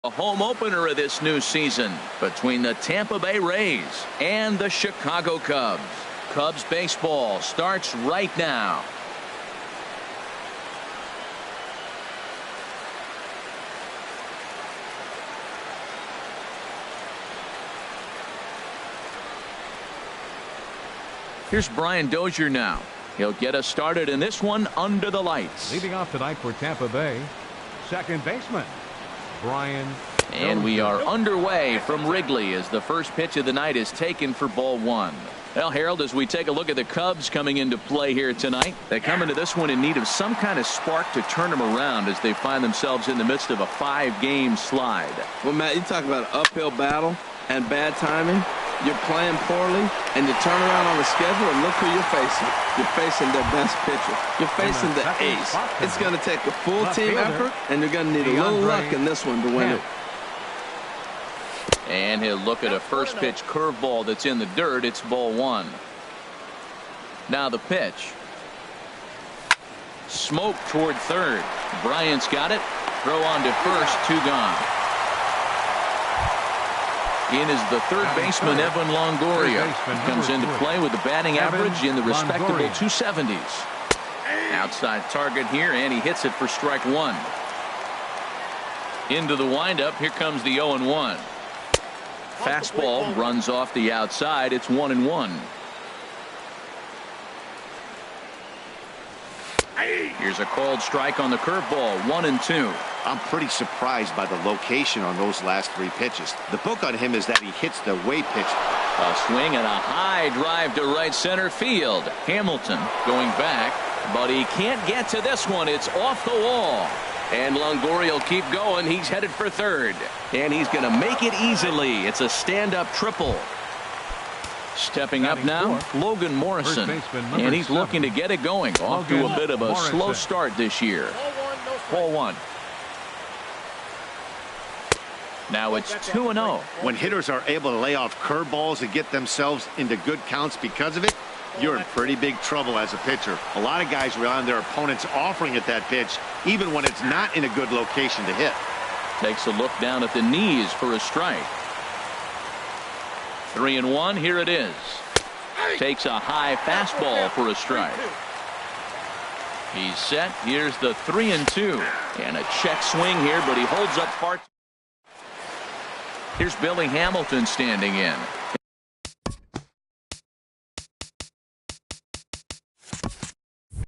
A home opener of this new season between the Tampa Bay Rays and the Chicago Cubs. Cubs baseball starts right now. Here's Brian Dozier now. He'll get us started in this one under the lights. Leading off tonight for Tampa Bay, second baseman Brian. And we are underway from Wrigley as the first pitch of the night is taken for ball one. Well, Harold, as we take a look at the Cubs coming into play here tonight, they come into this one in need of some kind of spark to turn them around as they find themselves in the midst of a 5-game slide. Well, Matt, you talk about an uphill battle and bad timing. You're playing poorly, and you turn around on the schedule, and look who you're facing. You're facing their best pitcher. You're facing the ace. It's going to take a full team effort, and you're going to need a little luck in this one to win it. And he'll look at a first pitch curveball that's in the dirt. It's ball one. Now the pitch. Smoke toward third. Bryant's got it. Throw on to first. 2 gone. In is the third baseman, Evan Longoria. He comes into play with a batting average in the respectable 270s. Outside target here, and he hits it for strike one. Into the windup. Here comes the 0-1. Fastball runs off the outside. It's 1-1. Here's a called strike on the curveball. 1-2. I'm pretty surprised by the location on those last 3 pitches. The book on him is that he hits the way pitch. A swing and a high drive to right center field. Hamilton going back, but he can't get to this one. It's off the wall. And Longoria will keep going. He's headed for third. And he's going to make it easily. It's a stand-up triple. Stepping up now, Logan Morrison. And he's looking to get it going. Off to a bit of a slow start this year. Ball one. Now it's 2-0. When hitters are able to lay off curveballs and get themselves into good counts because of it, you're in pretty big trouble as a pitcher. A lot of guys rely on their opponents offering at that pitch, even when it's not in a good location to hit. Takes a look down at the knees for a strike. 3-1. Here it is. Takes a high fastball for a strike. He's set. Here's the 3-2. And a check swing here, but he holds up far. Here's Billy Hamilton standing in.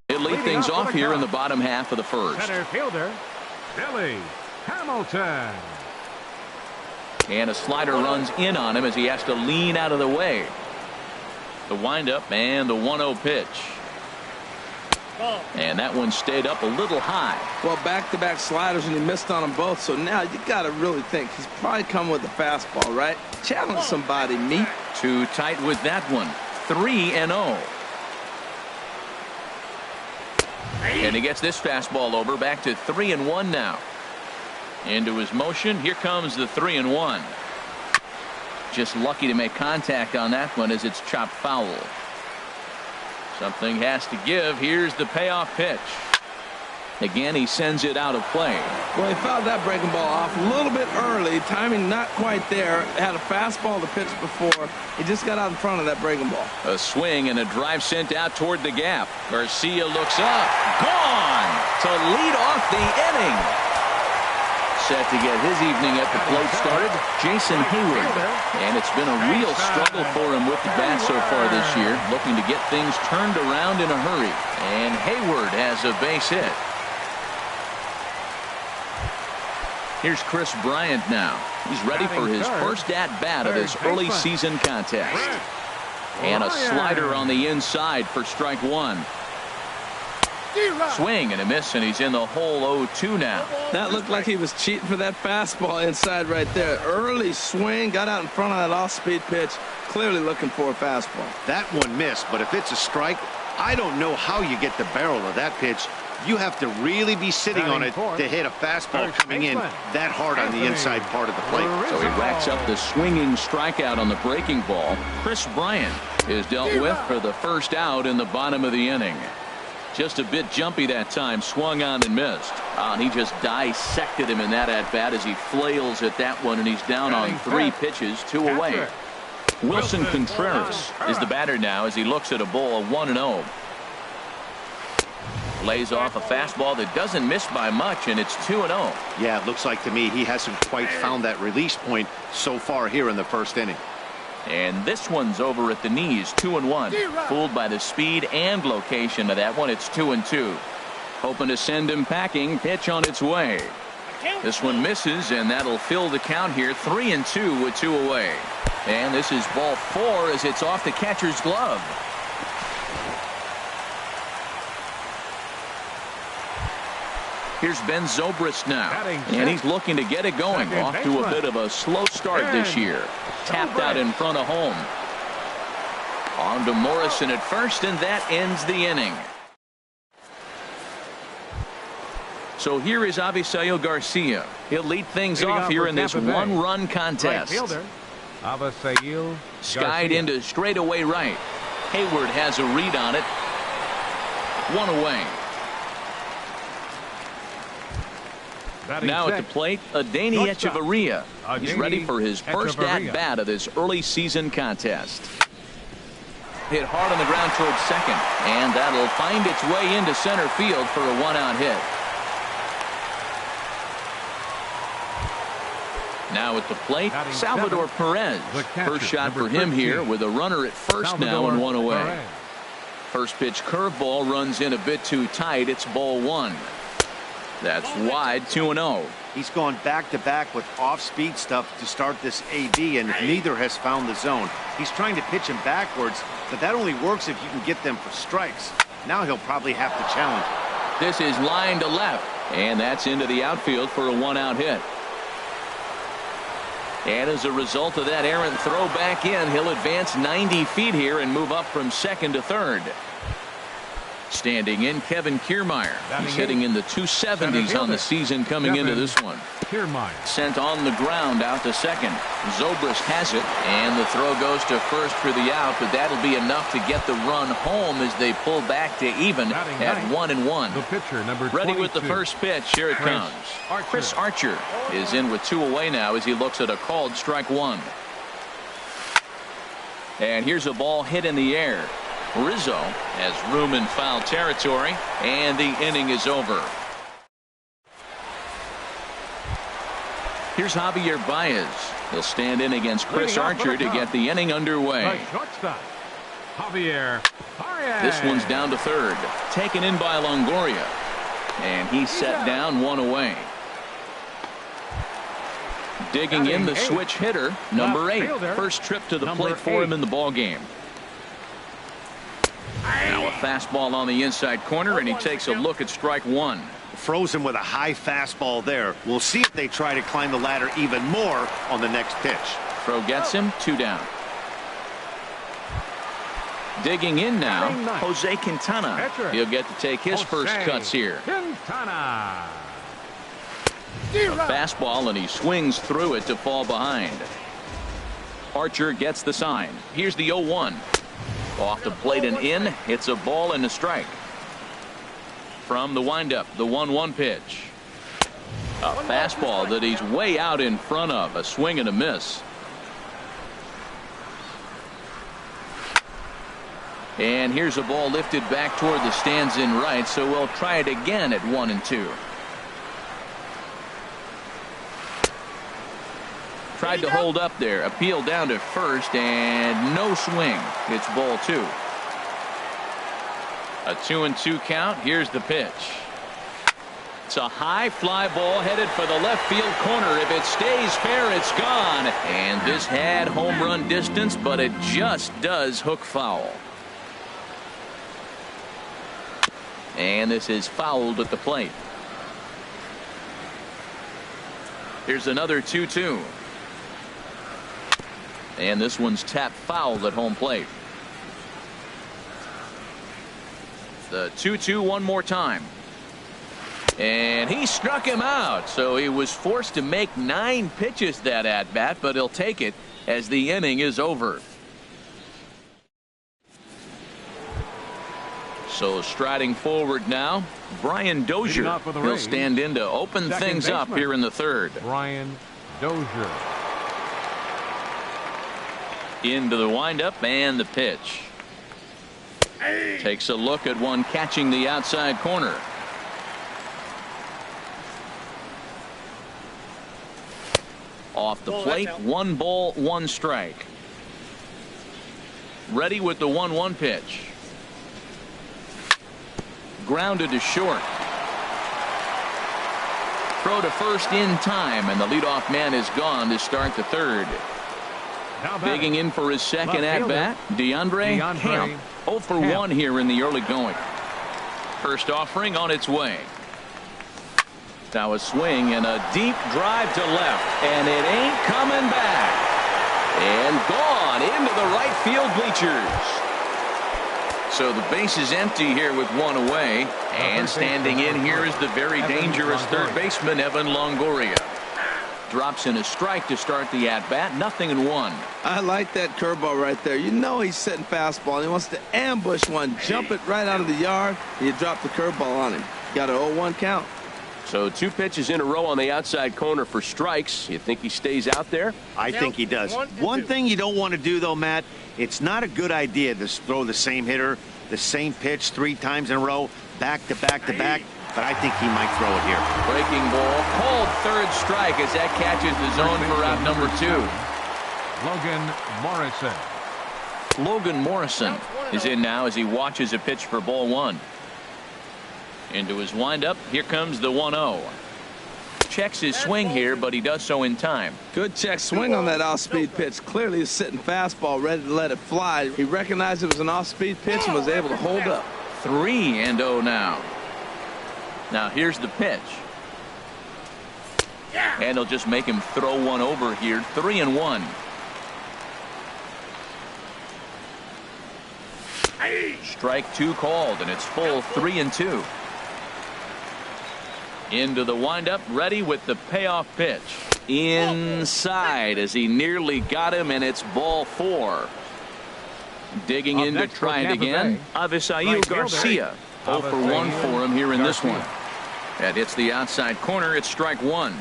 He'll lead things off here in the bottom half of the first. Center fielder Billy Hamilton. And a slider runs in on him as he has to lean out of the way. The windup and the 1-0 pitch. And that one stayed up a little high. Well, back-to-back sliders, and he missed on them both. So now you got to really think. He's probably coming with the fastball, right? Challenge somebody, meet. Too tight with that one. 3-0. And he gets this fastball over. Back to 3-1 now. Into his motion. Here comes the 3-1. Just lucky to make contact on that one as it's chopped foul. Something has to give. Here's the payoff pitch. Again, he sends it out of play. Well, he fouled that breaking ball off a little bit early. Timing not quite there. Had a fastball to pitch before. He just got out in front of that breaking ball. A swing and a drive sent out toward the gap. Garcia looks up. Gone to lead off the inning. Set to get his evening at the plate started, Jason Hayward. And it's been a real struggle for him with the bat so far this year, looking to get things turned around in a hurry. And Hayward has a base hit. Here's Chris Bryant now. He's ready for his first at-bat of this early season contest. And a slider on the inside for strike one. Swing and a miss, and he's in the hole 0-2 now. That looked like he was cheating for that fastball inside right there. Early swing, got out in front of that off-speed pitch. Clearly looking for a fastball. That one missed, but if it's a strike, I don't know how you get the barrel of that pitch. You have to really be sitting on it to hit a fastball coming in that hard on the inside part of the plate. So he racks up the swinging strikeout on the breaking ball. Chris Bryant is dealt with for the first out in the bottom of the inning. Just a bit jumpy that time, swung on and missed. And he just dissected him in that at-bat as he flails at that one, and he's down on 3 pitches, 2 away. Wilson Contreras is the batter now as he looks at a ball of 1-0. Lays off a fastball that doesn't miss by much, and it's 2-0. Yeah, it looks like to me he hasn't quite found that release point so far here in the first inning. And this one's over at the knees, 2-1. Fooled by the speed and location of that one, it's 2-2. Hoping to send him packing, pitch on its way. This one misses, and that'll fill the count here, 3-2 with 2 away. And this is ball 4 as it's off the catcher's glove. Here's Ben Zobrist now, and he's looking to get it going. Off to a bit of a slow start this year. Tapped out in front of home. On to Morrison at first, and that ends the inning. So here is Avisail Garcia. He'll lead things off here in this one-run contest. Skied into straightaway right. Hayward has a read on it. 1 away. Now at the plate, Adeiny Echeverria. He's ready for his first at-bat of this early season contest. Hit hard on the ground towards second, and that'll find its way into center field for a 1-out hit. Now at the plate, Salvador Perez. First shot for him here with a runner at first now and 1 away. First pitch curveball runs in a bit too tight. It's ball 1. That's wide, 2-0. He's gone back-to-back with off-speed stuff to start this AB, and neither has found the zone. He's trying to pitch him backwards, but that only works if you can get them for strikes. Now he'll probably have to challenge. This is line to left, and that's into the outfield for a 1-out hit. And as a result of that errant throw back in, he'll advance 90 feet here and move up from second to third. Standing in, Kevin Kiermaier. He's hitting in the 270s on the season coming into this one. Sent on the ground out to second. Zobrist has it, and the throw goes to first for the out, but that'll be enough to get the run home as they pull back to even at 1-1. The pitcher, number 22. Ready with the first pitch. Here it comes. Chris Archer is in with 2 away now as he looks at a called strike 1. And here's a ball hit in the air. Rizzo has room in foul territory, and the inning is over. Here's Javier Baez. He'll stand in against Chris Archer to get the inning underway. This one's down to third. Taken in by Longoria. And he's set down 1 away. Digging in the switch hitter, number 8. First trip to the plate for him in the ballgame. Now a fastball on the inside corner, and he takes a look at strike 1. Froze him with a high fastball there. We'll see if they try to climb the ladder even more on the next pitch. Throw gets him, 2 down. Digging in now, Jose Quintana. He'll get to take his first cuts here. A fastball, and he swings through it to fall behind. Archer gets the sign. Here's the 0-1. Off the plate and in. It's a ball and a strike. From the windup, the 1-1 pitch. A fastball that he's way out in front of. A swing and a miss. And here's a ball lifted back toward the stands in right, so we'll try it again at 1-2. Tried to hold up there. Appeal down to first, and no swing. It's ball 2. A 2-2 count. Here's the pitch. It's a high fly ball headed for the left field corner. If it stays fair, it's gone. And this had home run distance, but it just does hook foul. And this is fouled at the plate. Here's another 2-2. And this one's tapped foul at home plate. The 2-2 one more time. And he struck him out. So he was forced to make 9 pitches that at bat, but he'll take it as the inning is over. So striding forward now, Brian Dozier. He'll stand in to open things up here in the third. Brian Dozier. Into the windup and the pitch. Takes a look at one catching the outside corner. Off the plate, 1 ball, 1 strike. Ready with the 1-1 pitch. Grounded to short. Throw to first in time, and the leadoff man is gone to start the third. Digging in for his second at-bat, DeAndre Camp. 0 for 1 here in the early going. First offering on its way. Now a swing and a deep drive to left, and it ain't coming back. And gone into the right field bleachers. So the base is empty here with 1 away, and standing in here is the very dangerous third baseman, Evan Longoria. Drops in a strike to start the at-bat, 0-1. I like that curveball right there. You know he's setting fastball. He wants to ambush one, jump it right out of the yard, and you drop the curveball on him. Got an 0-1 count. So 2 pitches in a row on the outside corner for strikes. You think he stays out there? I think he does. One thing you don't want to do, though, Matt, it's not a good idea to throw the same hitter, the same pitch 3 times in a row, back to back to back. But I think he might throw it here. Breaking ball, called third strike as that catches the zone for out number 2. Logan Morrison. Logan Morrison is in now as he watches a pitch for ball 1. Into his windup, here comes the 1-0. Checks his swing here, but he does so in time. Good check swing on that off-speed pitch. Clearly a sitting fastball ready to let it fly. He recognized it was an off-speed pitch and was able to hold up. 3-0 now. Now here's the pitch. And he'll just make him throw one over here. 3-1. Strike 2 called, and it's full 3-2. Into the windup, ready with the payoff pitch. Inside as he nearly got him, and it's ball 4. Digging in to try it again. Avisail Garcia. 0 for 1 for him here in this one. That hits the outside corner. It's strike 1.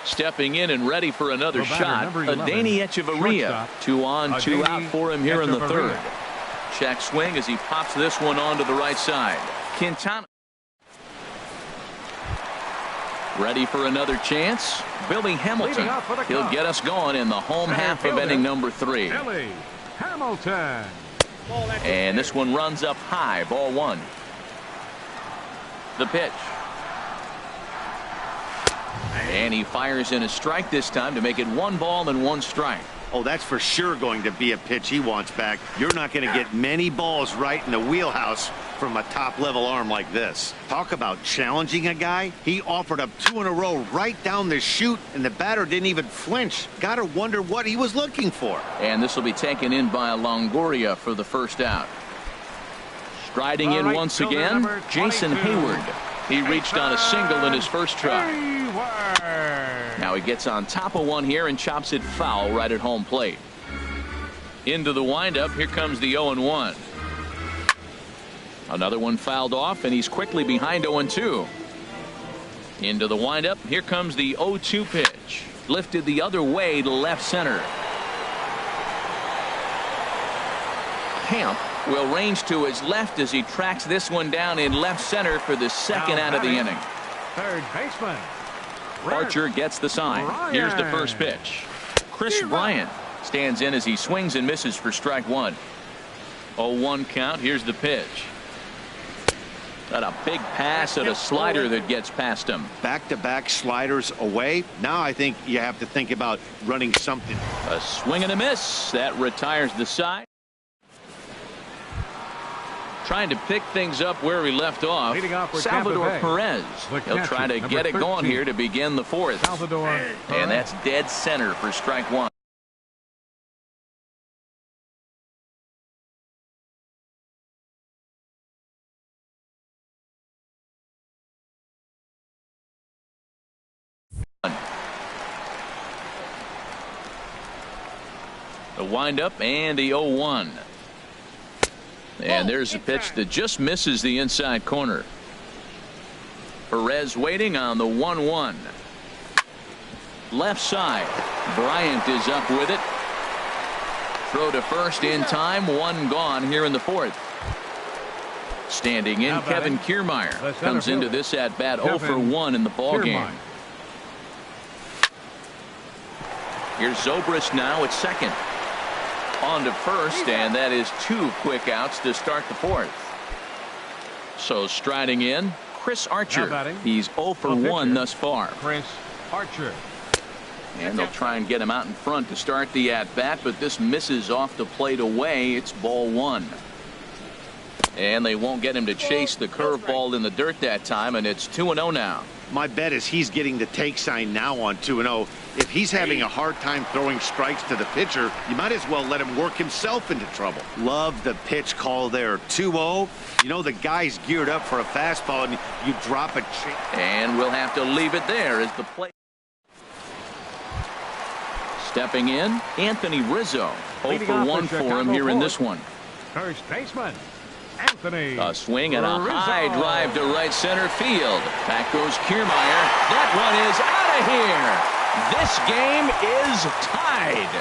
Stepping in and ready for another shot. Adeiny Echeverria. 2 on, 2 out for him here in the third. Check swing as he pops this one onto the right side. Quintana. Ready for another chance. Billy Hamilton. He'll get us going in the home half of inning number 3. Billy Hamilton. And this one runs up high. Ball 1. The pitch. And he fires in a strike this time to make it 1 ball and 1 strike. Oh, that's for sure going to be a pitch he wants back. You're not going to get many balls right in the wheelhouse from a top-level arm like this. Talk about challenging a guy. He offered up 2 in a row right down the chute, and the batter didn't even flinch. Got to wonder what he was looking for. And this will be taken in by Longoria for the first out. Striding in once again, Jason Hayward. He reached on a single in his first try. Now he gets on top of one here and chops it foul right at home plate. Into the windup, here comes the 0-1. Another one fouled off, and he's quickly behind 0-2. Into the windup, here comes the 0-2 pitch. Lifted the other way to left center. Camp will range to his left as he tracks this one down in left center for the second out of the inning. Third baseman. Archer gets the sign. Here's the first pitch. Chris Bryant stands in as he swings and misses for strike 1. 0-1 count. Here's the pitch. Got a big pass at a slider that gets past him. Back-to-back sliders away. Now I think you have to think about running something. A swing and a miss. That retires the side. Trying to pick things up where he left off. Salvador Perez. He'll try to get it going here to begin the 4th. And that's dead center for strike 1. The windup and the 0-1. And there's a pitch that just misses the inside corner. Perez waiting on the 1-1. Left side. Bryant is up with it. Throw to first in time. One gone here in the fourth. Standing in, Kevin Kiermaier comes into this at bat 0 for 1 in the ball game. Here's Zobrist now at second. On to first, and that is 2 quick outs to start the fourth. So striding in, Chris Archer. He's 0 for 1 thus far. Chris Archer. And they'll try and get him out in front to start the at-bat, but this misses off the plate away. It's ball 1. And they won't get him to chase the curveball in the dirt that time, and it's 2-0 now. My bet is he's getting the take sign now on 2-0. If he's having a hard time throwing strikes to the pitcher, you might as well let him work himself into trouble. Love the pitch call there. 2-0. You know the guy's geared up for a fastball, and you drop a and we'll have to leave it there as the play. Stepping in, Anthony Rizzo. 0 for 1 for him here in this one. First baseman, Anthony. A swing and a high drive to right center field. Back goes Kiermaier. That one is out of here. This game is tied.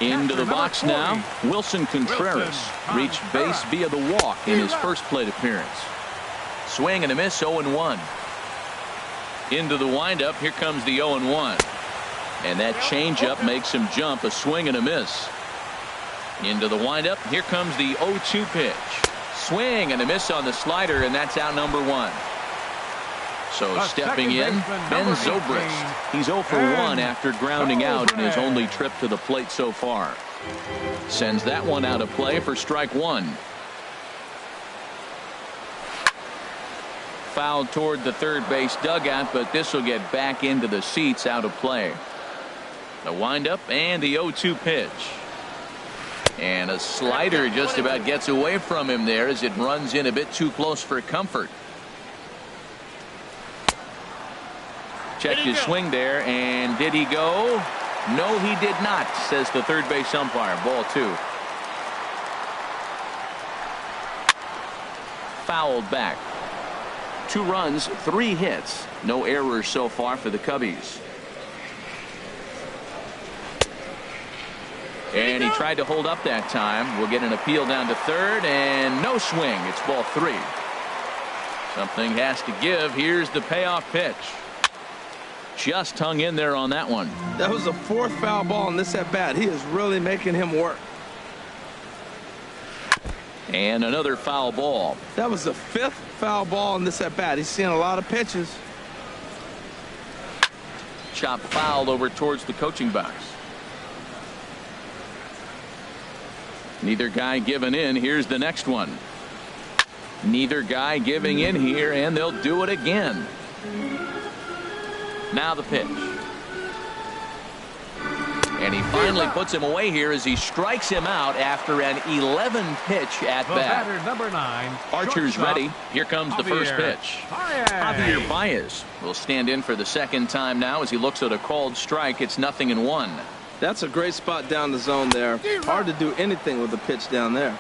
Into the box now. Wilson Contreras reached base via the walk in his first plate appearance. Swing and a miss, 0-1. Into the windup. Here comes the 0-1. And that changeup makes him jump. A swing and a miss. Into the windup. Here comes the 0-2 pitch. Swing and a miss on the slider, and that's out number 1. So stepping in, Ben Zobrist. He's 0 for 1 after grounding out in his only trip to the plate so far. Sends that one out of play for strike 1. Fouled toward the third base dugout, but this will get back into the seats, out of play. The windup and the 0-2 pitch. And a slider just about gets away from him there as it runs in a bit too close for comfort. Checked his swing there, and did he go? No, he did not, says the third base umpire. Ball 2. Fouled back. 2 runs, 3 hits. No errors so far for the Cubbies. And he tried to hold up that time. We'll get an appeal down to third, and no swing. It's ball 3. Something has to give. Here's the payoff pitch. Just hung in there on that one. That was the 4th foul ball in this at bat. He is really making him work. And another foul ball. That was the 5th foul ball in this at bat. He's seeing a lot of pitches. Chop fouled over towards the coaching box. Neither guy giving in. Here's the next one. Neither guy giving in here, and they'll do it again. Now the pitch. And he finally puts him away here as he strikes him out after an 11-pitch at bat. Number 9. Archer's ready. Here comes the first pitch. Javier Baez will stand in for the second time now as he looks at a called strike. It's 0-1. That's a great spot down the zone there. Hard to do anything with the pitch down there.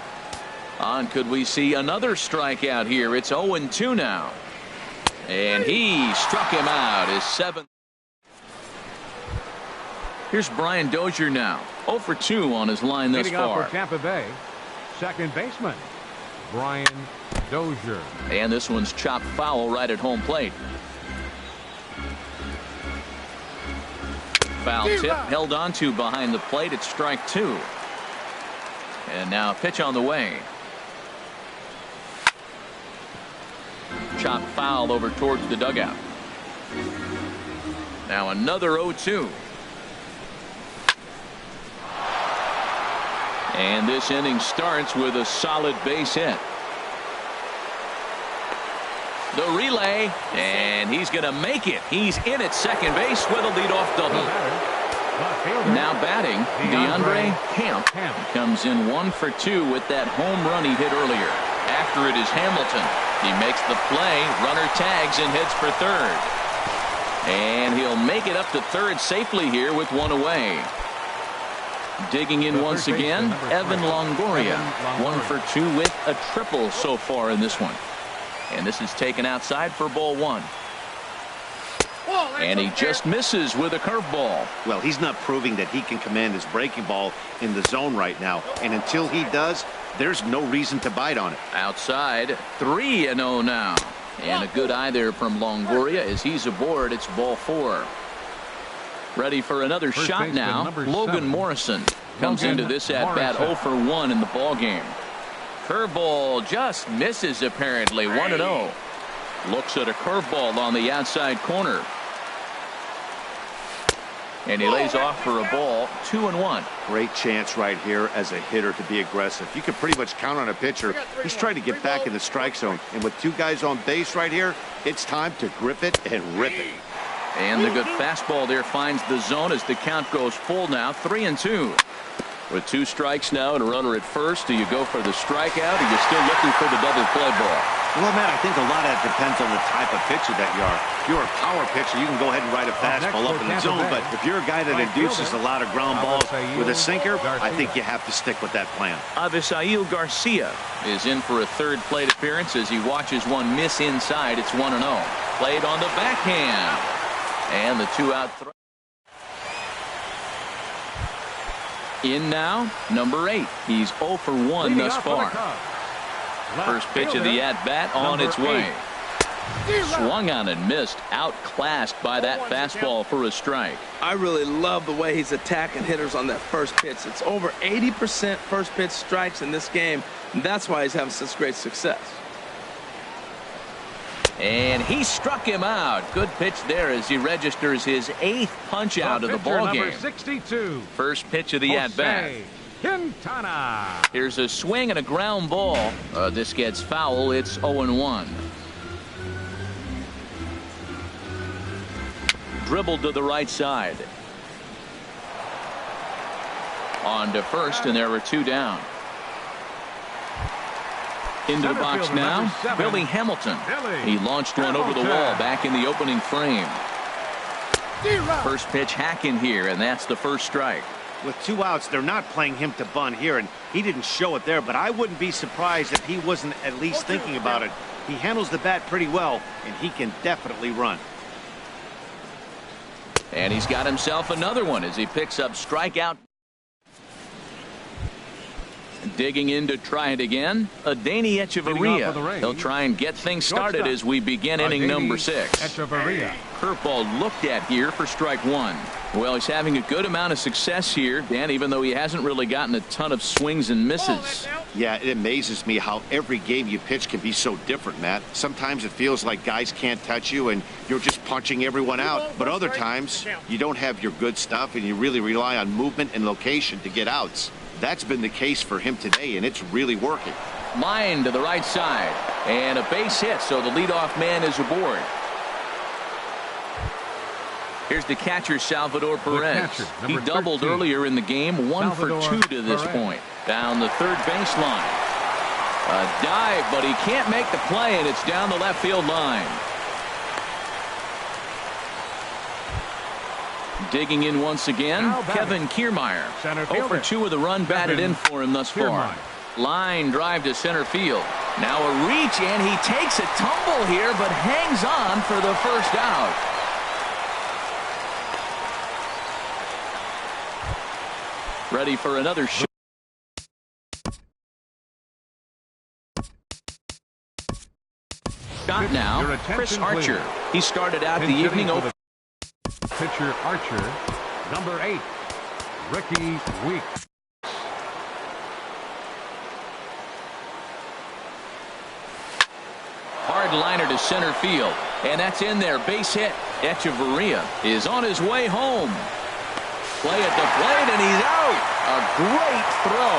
On, could we see another strikeout here? It's 0-2 now. And he struck him out. His 7th. Here's Brian Dozier now. 0 for 2 on his line thus far. For Tampa Bay, second baseman, Brian Dozier. And this one's chopped foul right at home plate. Foul tip held onto behind the plate. It's strike 2. And now a pitch on the way. Chopped foul over towards the dugout. Now another 0-2. And this inning starts with a solid base hit. The relay, and he's going to make it. He's in at second base with a leadoff double. Now batting, DeAndre Camp comes in 1 for 2 with that home run he hit earlier. After it is Hamilton. He makes the play, runner tags and heads for third. And he'll make it up to third safely here with 1 away. Digging in once again, Evan Longoria. 1 for 2 with a triple so far in this one. And this is taken outside for ball 1. And he just misses with a curveball. Well, he's not proving that he can command his breaking ball in the zone right now. And until he does, there's no reason to bite on it. Outside, 3-0 now. And a good eye there from Longoria as he's aboard. It's ball 4. Ready for another shot now. Logan Morrison comes into this at-bat 0 for 1 in the ballgame. Curveball just misses apparently. 1-0. Looks at a curveball on the outside corner. And he lays off for a ball. 2-1. Great chance right here as a hitter to be aggressive. You can pretty much count on a pitcher. He's trying to get back in the strike zone. And with 2 guys on base right here, it's time to grip it and rip it. And the good fastball there finds the zone as the count goes full now. 3-2. With 2 strikes now and a runner at first, do you go for the strikeout or are you still looking for the double play ball? Well, Matt, I think a lot of that depends on the type of pitcher that you are. If you're a power pitcher, you can go ahead and ride a fastball up in the zone. But if you're a guy that induces a lot of ground balls with a sinker, I think you have to stick with that plan. Avisail Garcia is in for a 3rd plate appearance as he watches one miss inside. It's 1-0. Played on the backhand. And the 2-out throw. In now, number 8. He's 0 for 1 thus far. First pitch of the at-bat on its way. Swung on and missed. Outclassed by that fastball for a strike. I really love the way he's attacking hitters on that first pitch. It's over 80% first pitch strikes in this game. And that's why he's having such great success. And he struck him out. Good pitch there as he registers his 8th punch out of the ball game. 62. First pitch of the at-bat. Quintana. Here's a swing and a ground ball. This gets foul. It's 0-1. Dribbled to the right side. On to first, and there are 2 down. Into the box now, Billy Hamilton. He launched one over the wall back in the opening frame. First pitch hack in here, and that's the first strike. With 2 outs, they're not playing him to bunt here, and he didn't show it there, but I wouldn't be surprised if he wasn't at least thinking about it. He handles the bat pretty well, and he can definitely run. And he's got himself another one as he picks up strikeout. Digging in to try it again, Adeiny Echeverria. He'll try and get things started as we begin inning number 6. Curveball looked at here for strike 1. Well, he's having a good amount of success here, Dan, even though he hasn't really gotten a ton of swings and misses. Yeah, it amazes me how every game you pitch can be so different, Matt. Sometimes it feels like guys can't touch you and you're just punching everyone out. But other times, you don't have your good stuff and you really rely on movement and location to get outs. That's been the case for him today, and it's really working. Line to the right side, and a base hit, so the leadoff man is aboard. Here's the catcher, Salvador Perez. He doubled earlier in the game, 1 for 2 to this point. Down the third baseline. A dive, but he can't make the play, and it's down the left field line. Digging in once again, Kevin Kiermaier. 0 for 2 with a run batted in for him thus far. Line drive to center field. Now a reach, and he takes a tumble here, but hangs on for the first out. Ready for another shot. Shot now, Chris Archer. He started out the evening over. Pitcher Archer, number 8, Ricky Weeks. Hard liner to center field, and that's in there. Base hit. Echeverria is on his way home. Play at the plate, and he's out. A great throw.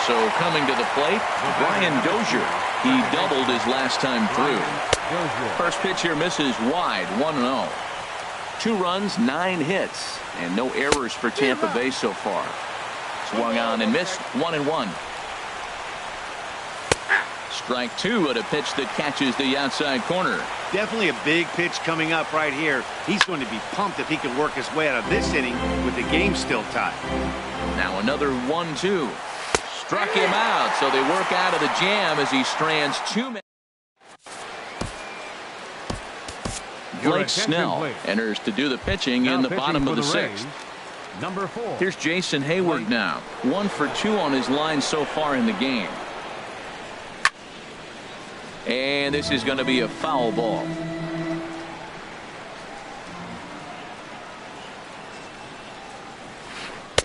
So coming to the plate, Brian Dozier. He doubled his last time through. First pitch here misses wide, 1-0. 2 runs, 9 hits, and no errors for Tampa Bay so far. Swung on and missed, 1-1. Strike two at a pitch that catches the outside corner. Definitely a big pitch coming up right here. He's going to be pumped if he can work his way out of this inning with the game still tied. Now another 1-2. Struck him out, so they work out of the jam as he strands two men. Blake Snell enters to do the pitching in the bottom of the sixth. Number 4. Here's Jason Hayward now. 1 for 2 on his line so far in the game. And this is going to be a foul ball.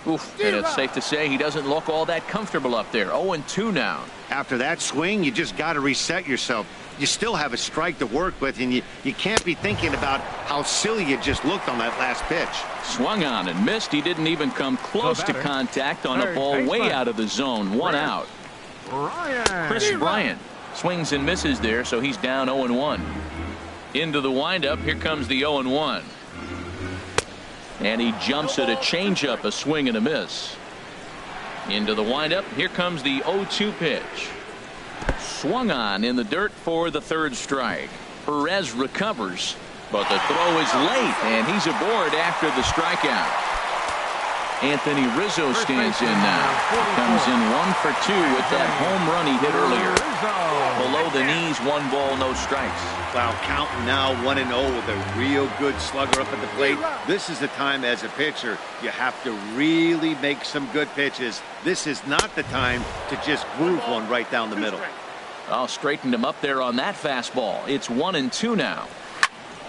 Oof, and it's safe to say he doesn't look all that comfortable up there. 0-2 now. After that swing, you just got to reset yourself. You still have a strike to work with, and you can't be thinking about how silly you just looked on that last pitch. Swung on and missed. He didn't even come close to contact on a ball way out of the zone. 1 out. Chris Bryant swings and misses there, so he's down 0-1. Into the windup. Here comes the 0-1. And he jumps at a changeup, a swing and a miss. Into the windup. Here comes the 0-2 pitch. Swung on in the dirt for the third strike. Perez recovers, but the throw is late, and he's aboard after the strikeout. Anthony Rizzo stands in now. Comes in 1 for 2 with that home run he hit earlier. Below the knees, 1 ball, no strikes. Wow, counting now 1-0 with a real good slugger up at the plate. This is the time as a pitcher you have to really make some good pitches. This is not the time to just groove one right down the middle. Oh, straightened him up there on that fastball. It's 1-2 now.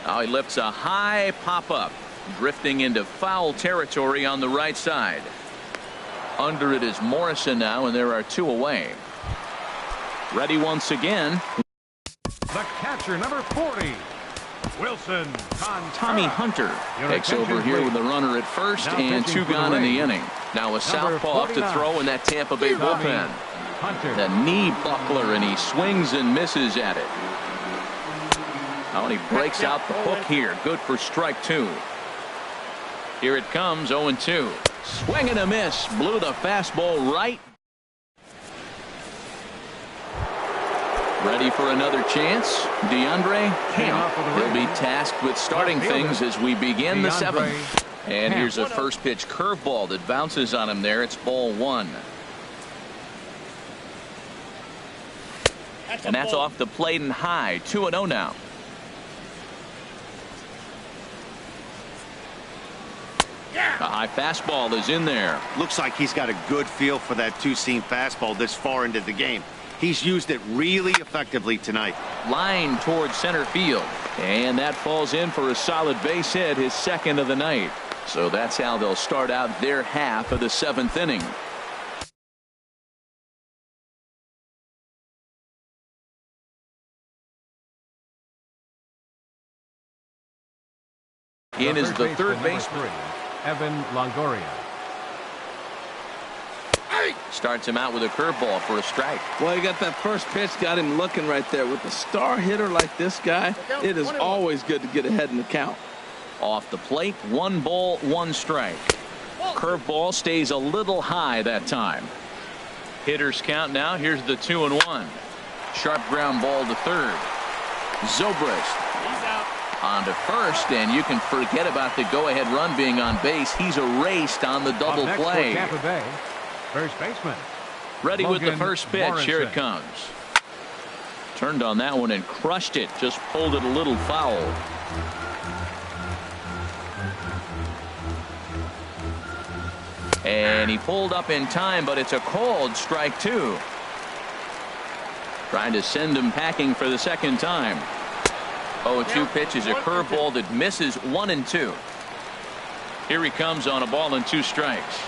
Oh, he lifts a high pop-up. Drifting into foul territory on the right side. Under it is Morrison now, and there are 2 away. Ready once again. The catcher, number 40. Wilson Tommy Hunter takes over here with a runner at first and 2 gone in the inning. Now a southpaw up to throw in that Tampa Bay bullpen. The knee buckler, and he swings and misses at it. Oh, and he breaks out the hook here. Good for strike 2. Here it comes, 0-2. Swing and a miss. Blew the fastball right. Ready for another chance. DeAndre Camp will be tasked with starting things as we begin the 7th. And here's a first pitch curveball that bounces on him there. It's ball 1. And that's off the plate and high. 2-0 now. A high fastball is in there. Looks like he's got a good feel for that two-seam fastball this far into the game. He's used it really effectively tonight. Line towards center field. And that falls in for a solid base hit, his 2nd of the night. So that's how they'll start out their half of the 7th inning. In is the third baseman, Evan Longoria. Starts him out with a curveball for a strike. Well, he got that first pitch, got him looking right there. With a star hitter like this guy, it is always good to get ahead in the count. Off the plate, 1 ball, 1 strike. Curveball stays a little high that time. Hitters count now. Here's the 2-1. Sharp ground ball to third. Zobrist on to first, and you can forget about the go-ahead run being on base. He's erased on the double play. Tampa Bay, first baseman. Ready with the first pitch. Morrison. Here it comes. Turned on that one and crushed it. Just pulled it a little foul. And he pulled up in time, but it's a called strike 2. Trying to send him packing for the 2nd time. 0-2 pitch is a curveball that misses 1-2. Here he comes on a ball and 2 strikes.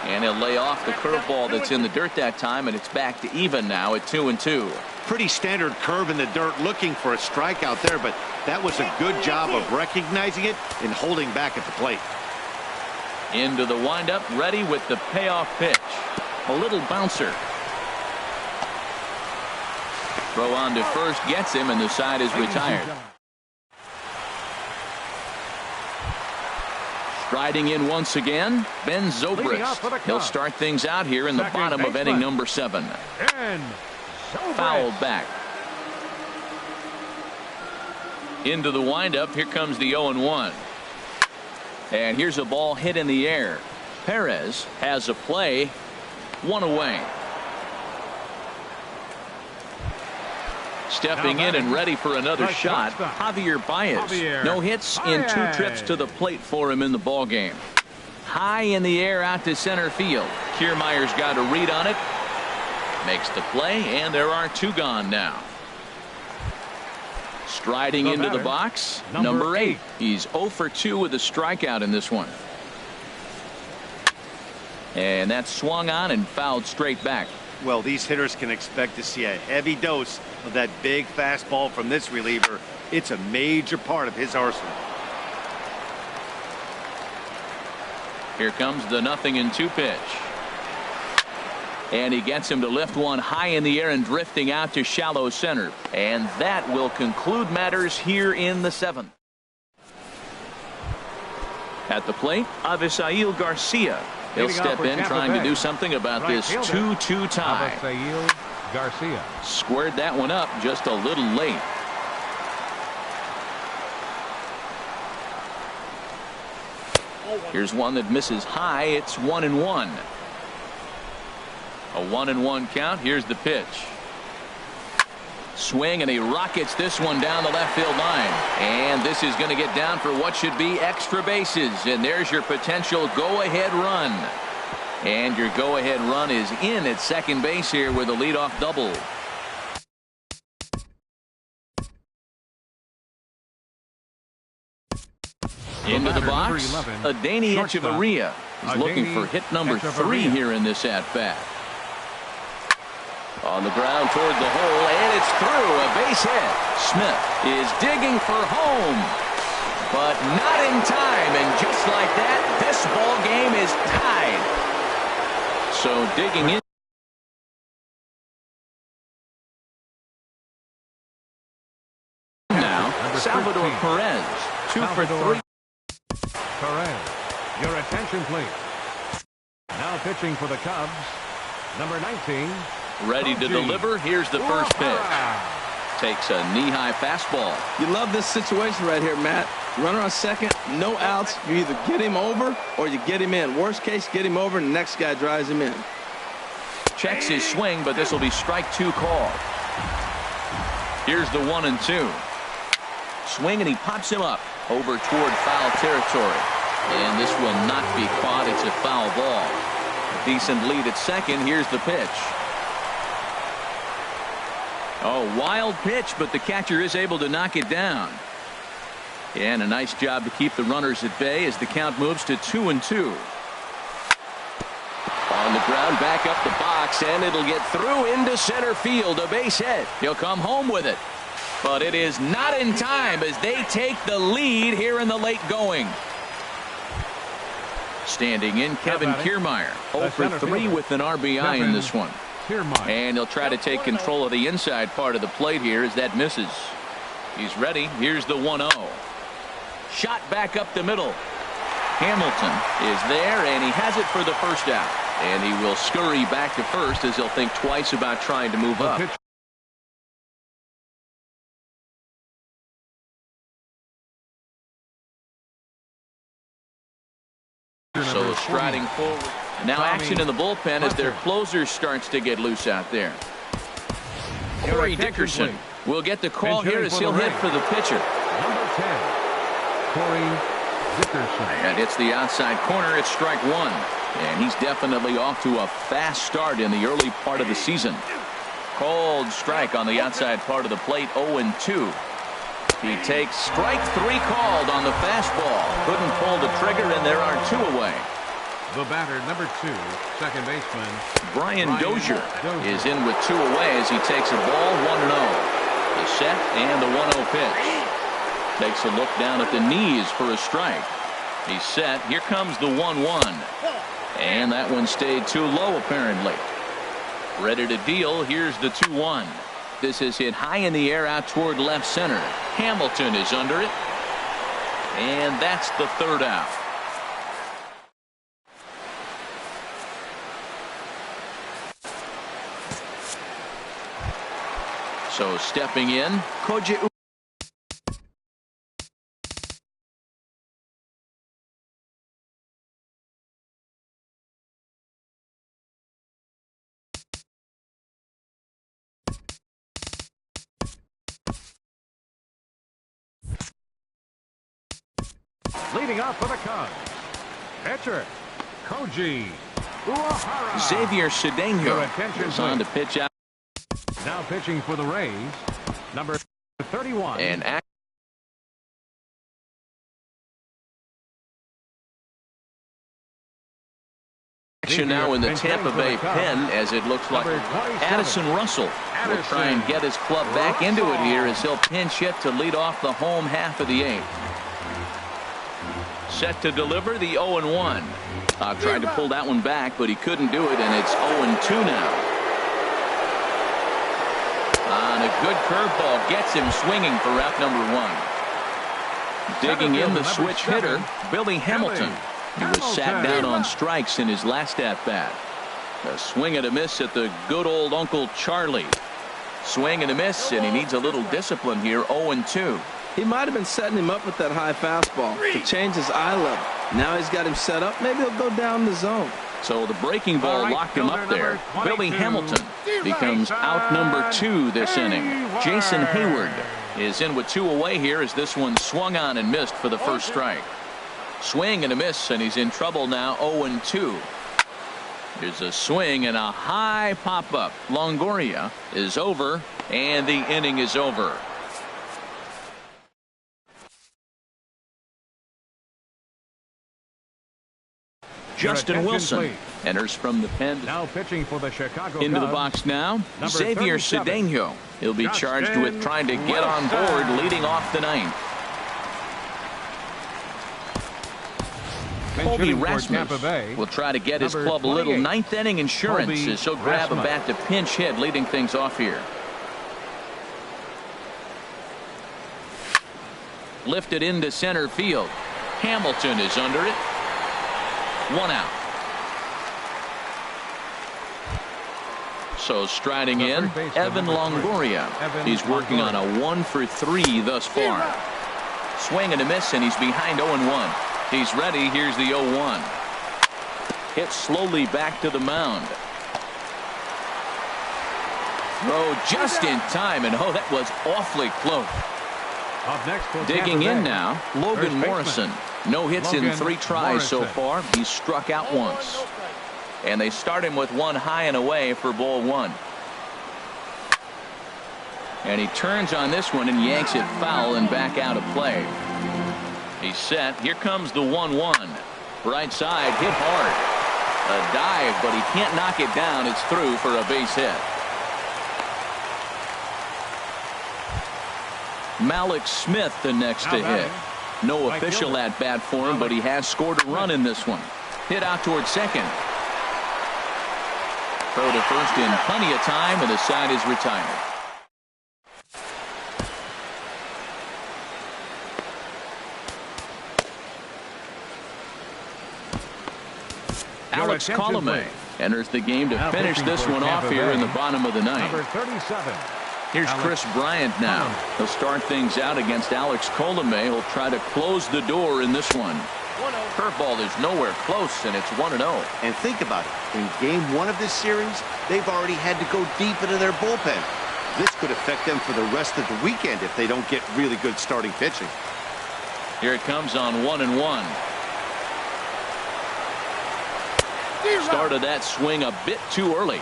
And he'll lay off the curveball that's in the dirt that time, and it's back to even now at 2-2. Pretty standard curve in the dirt, looking for a strikeout there, but that was a good job of recognizing it and holding back at the plate. Into the windup, ready with the payoff pitch. A little bouncer. Throw on to first gets him, and the side is retired. Striding in once again, Ben Zobrist. He'll start things out here in the bottom of inning number 7. And fouled back. Into the windup. Here comes the 0-1. And here's a ball hit in the air. Perez has a play. One away. Stepping in and ready for another shot, Javier Baez. No hits in 2 trips to the plate for him in the ball game. High in the air out to center field. Kiermaier's got a read on it. Makes the play, and there are 2 gone now. Striding into the box, number 8. He's 0 for 2 with a strikeout in this one. And that's swung on and fouled straight back. Well, these hitters can expect to see a heavy dose of that big fastball from this reliever. It's a major part of his arsenal. Here comes the 0-2 pitch. And he gets him to lift one high in the air and drifting out to shallow center. And that will conclude matters here in the 7th. At the plate, Avisail Garcia. He'll step in trying to do something about this 2-2 tie. Garcia squared that one up just a little late. Here's one that misses high. It's 1-1. A 1-1 count. Here's the pitch. Swing, and he rockets this one down the left field line. And this is going to get down for what should be extra bases. And there's your potential go-ahead run. And your go-ahead run is in at second base here with a leadoff double. Into the box, Adeiny Echeverria is looking for hit number 3 here in this at-bat. On the ground toward the hole, and it's through. A base hit. Smith is digging for home, but not in time. And just like that, this ball game is tied. So digging in now, Salvador Perez, 2 for 3. Perez, your attention please. Now pitching for the Cubs, number 19. Ready to deliver. Here's the first pitch. Takes a knee-high fastball. You love this situation right here, Matt. Runner on second, no outs. You either get him over or you get him in. Worst case, get him over and the next guy drives him in. Checks his swing, but this will be strike 2 called. Here's the 1-2. Swing, and he pops him up over toward foul territory. And this will not be caught. It's a foul ball. A decent lead at second. Here's the pitch. Oh, wild pitch, but the catcher is able to knock it down. And a nice job to keep the runners at bay as the count moves to 2-2. On the ground, back up the box, and it'll get through into center field. A base hit. He'll come home with it. But it is not in time as they take the lead here in the late going. Standing in, Kevin Kiermaier. 0 for 3 with an RBI in this one. And he'll try to take control of the inside part of the plate here as that misses. He's ready. Here's the 1-0. Shot back up the middle. Hamilton is there, and he has it for the first out. And he will scurry back to first as he'll think twice about trying to move up. So striding forward. Now action in the bullpen as their closer starts to get loose out there. Corey Dickerson will get the call here as he'll hit for the pitcher. Number 10, Corey Dickerson. And it's the outside corner. It's strike 1. And he's definitely off to a fast start in the early part of the season. Called strike on the outside part of the plate, 0-2. He takes strike 3 called on the fastball. Couldn't pull the trigger, and there are 2 away. The batter, number 2, second baseman Brian Dozier is in with 2 away as he takes a ball, 1-0. The set and the 1-0 pitch. Takes a look down at the knees for a strike. He's set. Here comes the 1-1. And that one stayed too low, apparently. Ready to deal. Here's the 2-1. This is hit high in the air out toward left center. Hamilton is under it. And that's the 3rd out. So stepping in, Koji. Leading off for the Cubs, pitcher, Koji Uehara. Xavier Your Cedeno attention, is on to please. pitch out. Now pitching for the Rays, number 31. And action now in the Tampa Bay pen, as it looks like Addison Russell will try and get his club back into it here as he'll pinch hit to lead off the home half of the 8th. Set to deliver the 0-1. Tried to pull that one back, but he couldn't do it, and it's 0-2 now. And a good curveball gets him swinging for rep number 1. Digging in the switch hitter, Billy Hamilton. He was sat down on strikes in his last at-bat. A swing and a miss at the good old Uncle Charlie. Swing and a miss, and he needs a little discipline here. 0-2. He might have been setting him up with that high fastball to change his eye level. Now he's got him set up. Maybe he'll go down the zone. So the breaking ball locked him up there. Billy Hamilton becomes out number 2 this inning. Jason Hayward is in with 2 away here as this one swung on and missed for the first strike. Swing and a miss, and he's in trouble now. 0-2. Here's a swing and a high pop-up. Longoria is over, and the inning is over. Justin Wilson enters from the pen. Now pitching for the Chicago Into the Cubs, box now, Xavier 37. Cedeno. He'll be charged with trying to get on board leading off the 9th. Colby Rasmus will try to get his club a little 9th inning insurance as he'll grab a bat to pinch hit, leading things off here. Lifted into center field. Hamilton is under it. 1 out. So striding in, Evan Longoria. He's working on a 1-for-3 thus far. Swing and a miss, and he's behind 0-1. He's ready. Here's the 0-1. Hit slowly back to the mound. Throw just in time, and oh, that was awfully close. Up next for Digging Tampa in Bay, now, Logan Morrison. No hits in 3 tries so far. He's struck out once. And they start him with 1 high and away for ball 1. And he turns on this one and yanks it foul and back out of play. He's set. Here comes the 1-1. Right side, hit hard. A dive, but he can't knock it down. It's through for a base hit. Malik Smith the next to hit. No official at bat for him, but he has scored a run in this one. Hit out towards second. Throw to first in plenty of time, and the side is retired. Alex Colomé enters the game to finish this one off here in the bottom of the 9th. Number 37. Here's Chris Bryant now. He'll start things out against Alex Colomé. He'll try to close the door in this one. Curveball is nowhere close, and it's 1-0. And think about it. In game 1 of this series, they've already had to go deep into their bullpen. This could affect them for the rest of the weekend if they don't get really good starting pitching. Here it comes on 1-1. Started that swing a bit too early.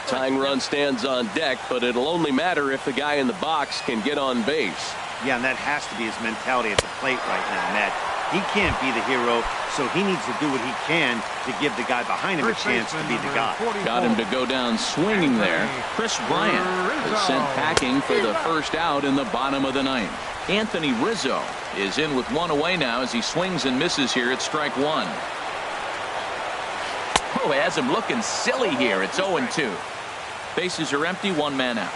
Tying run stands on deck, but it'll only matter if the guy in the box can get on base. Yeah, and that has to be his mentality at the plate right now, Matt. He can't be the hero, so he needs to do what he can to give the guy behind him a chance to be the guy. Got him to go down swinging there. Chris Bryant is sent packing for the first out in the bottom of the 9th. Anthony Rizzo is in with 1 away now as he swings and misses here at strike 1. Oh, he has him looking silly here. It's 0-2. Bases are empty, 1 man out.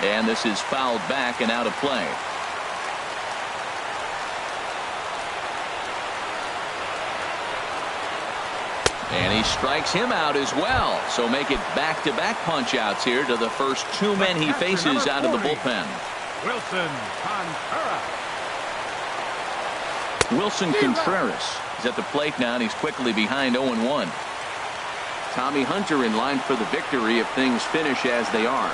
And this is fouled back and out of play. And he strikes him out as well. So make it back-to-back punch-outs here to the first two men he faces out of the bullpen. Wilson Contreras. Wilson Contreras is at the plate now, and he's quickly behind 0-1. Tommy Hunter in line for the victory if things finish as they are.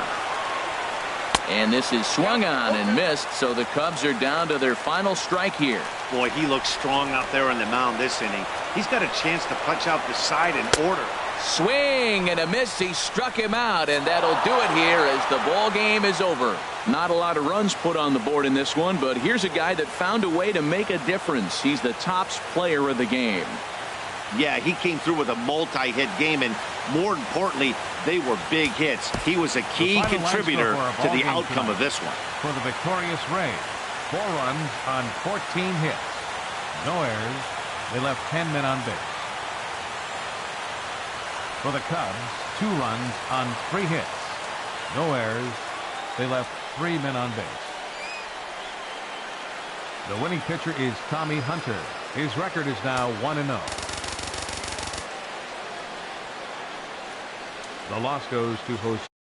And this is swung on and missed, so the Cubs are down to their final strike here. Boy, he looks strong out there on the mound this inning. He's got a chance to punch out the side in order. Swing and a miss. He struck him out, and that'll do it here as the ball game is over. Not a lot of runs put on the board in this one, but here's a guy that found a way to make a difference. He's the tops player of the game. Yeah, he came through with a multi-hit game, and more importantly, they were big hits. He was a key contributor to the outcome of this one. For the victorious Rays, 4 runs on 14 hits. No errors. They left 10 men on base. For the Cubs, 2 runs on 3 hits. No errors. They left 3 men on base. The winning pitcher is Tommy Hunter. His record is now 1-0. The loss goes to Jose.